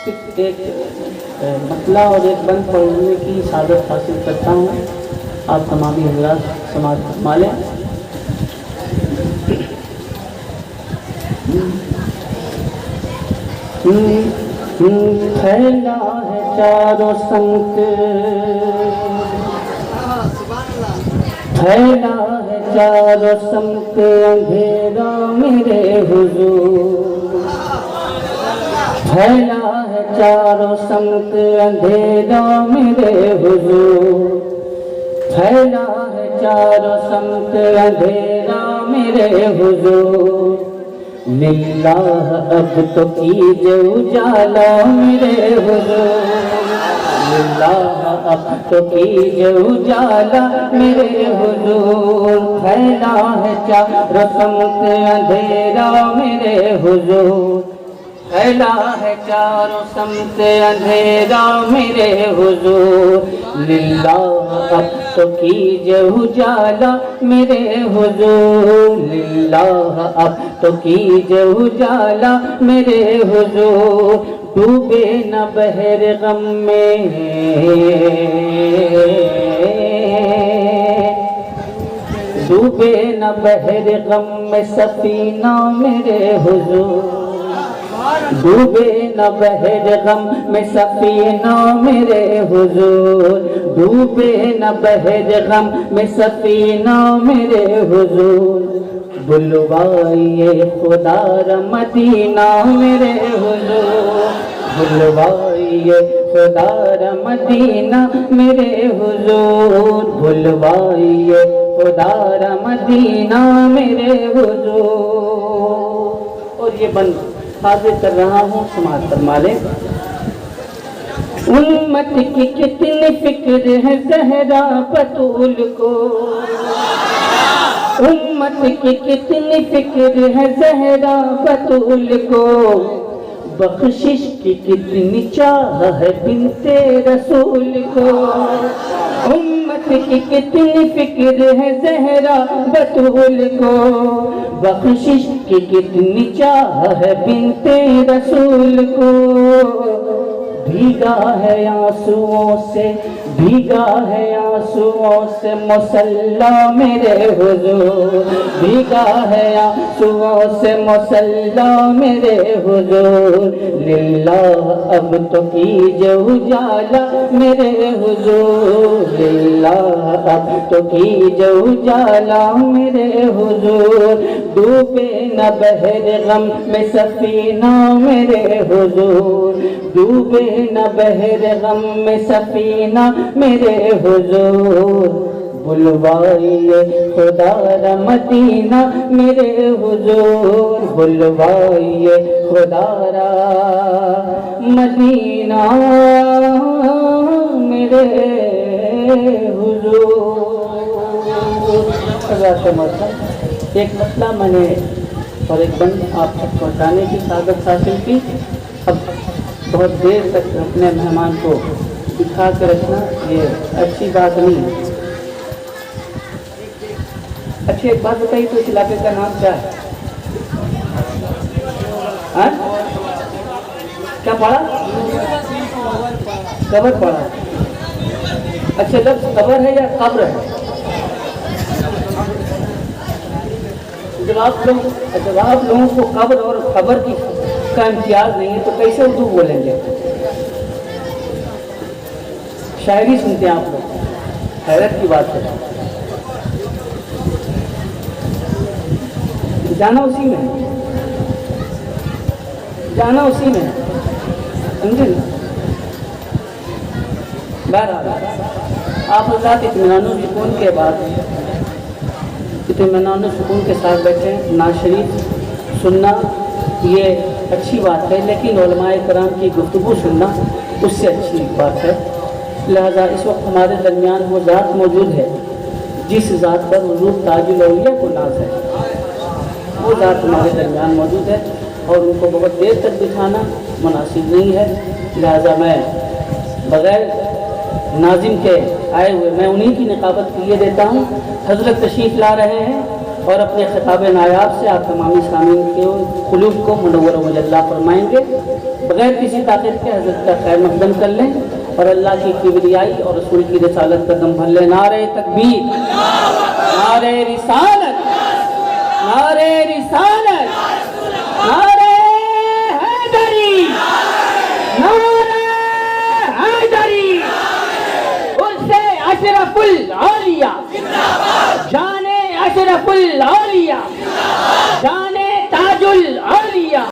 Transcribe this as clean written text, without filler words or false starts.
ایک مسئلہ اور ایک بند پڑھنے کی سعادت حاصل کرتا ہوں. آپ تمامی حضرات سماعت فرما لیں. پھیلا ہے چاروں سمت، پھیلا ہے چاروں سمت اندھیرا میرے حضور، پھیلا ہے چاروں سمت اندھیرا میرے حضور، پھیلا ہے چاروں سمت اندھیرا میرے حضور. للہ اب تو کیجئے اجالا میرے حضور، للہ اب تو کیجئے اجالا میرے حضور. پھیلا ہے چاروں سمت اندھیرا میرے حضور، پھیلا ہے چاروں سمت اندھیرا میرے حضور. للہ اب تو کیجئے اجالا میرے حضور، للہ اب تو کیجئے اجالا میرے حضور. ڈوبے نہ بحر غم میں، ڈوبے نہ بحر غم میں سفینہ میرے حضور، ڈوبے نہ بحر غم میں سفینہ میرے حضور، ڈوبے نہ بحر غم میں سفینہ میرے حضور. بلوائیے خدا را مدینہ میرے حضور، بلوائیے خدا را مدینہ میرے حضور، بلوائیے خدا را مدینہ میرے حضور. اور یہ بند حاضر کر رہا ہوں، سماعت فرما لیں. امت کی کتنی فکر ہے زہرا بطول کو، امت کی کتنی فکر ہے زہرا بطول کو، بخشش کی کتنی چاہ ہے بنت رسول کو. امت کی کتنی فکر ہے زہرا بطول کو، بخشش کی کتنی چاہ ہے بنت رسول کو. بھیگا ہے آنسوؤں سے، بھیگا ہے آنسوؤں سے مصلی میرے حضور، بھیگا ہے آنسوؤں سے مصلی میرے حضور. للہ اب تو کیجئے اجالا میرے حضور، للہ اب تو کیجئے اجالا میرے حضور. ڈوبے نہ بحر غم میں سفینہ میرے حضور، ڈوبے نہ بحر غم میں سفینہ میرے حضور. بلوائیے خدا را مدینہ میرے حضور، بلوائیے خدا را مدینہ میرے حضور. ایک مسئلہ میں نے اور ایک بند آپ تک پہنچانے کی سعادت حاصل کی. اب بہت دیر تک اپنے مہمان کو دکھا کے رکھنا یہ اچھی بات نہیں ہے. اچھی ایک بات بتائیے تو اس علاقے کا نام کیا ہے؟ کیا پڑھا؟ قبر پڑھا. اچھا لفظ قبر ہے یا قبر ہے؟ جب آپ لوگوں کو قبر اور خبر کا امتیاز نہیں ہے تو کیسے اردو بولیں گے؟ شاعری سنتے ہیں آپ لوگ، حیرت کی بات ہے. جانا اسی میں ہے، جانا اسی میں ہے، سمجھے نا. بہرحال آپ حضرات اطمینان و سکون کے بعد اطمینان و سکون کے ساتھ بیٹھے. نعت شریف سننا یہ اچھی بات ہے، لیکن علماء کرام کی گفتگو سننا اس سے اچھی بات ہے. لہذا اس وقت ہمارے درمیان وہ ذات موجود ہے جس ذات پر حضور تاج الاولیاء کو ناز ہے، وہ ذات ہمارے درمیان موجود ہے اور ان کو بہت دیر تک بٹھانا مناسب نہیں ہے. لہذا میں بغیر ناظم کے آئے ہوئے میں انہی کی نقابت لیے دیتا ہوں. حضرت تشریف لا رہے ہیں اور اپنے خطاب نایاب سے آپ تمامی سامعین کے قلوب کو منور و مجلہ فرمائیں گے. بغیر کسی تاخیر کے حضرت کا خیر مقدم کر لیں اور اللہ کی کبریائی اور رسول کی رسالت کا دم بھر لیں. نعرہ تکبیر، نعرہ رسالت، نعرہ رسالت، نعرہ حیدری، نعرہ حیدری. اس سے اشرف العالیہ، جان اشرف العالیہ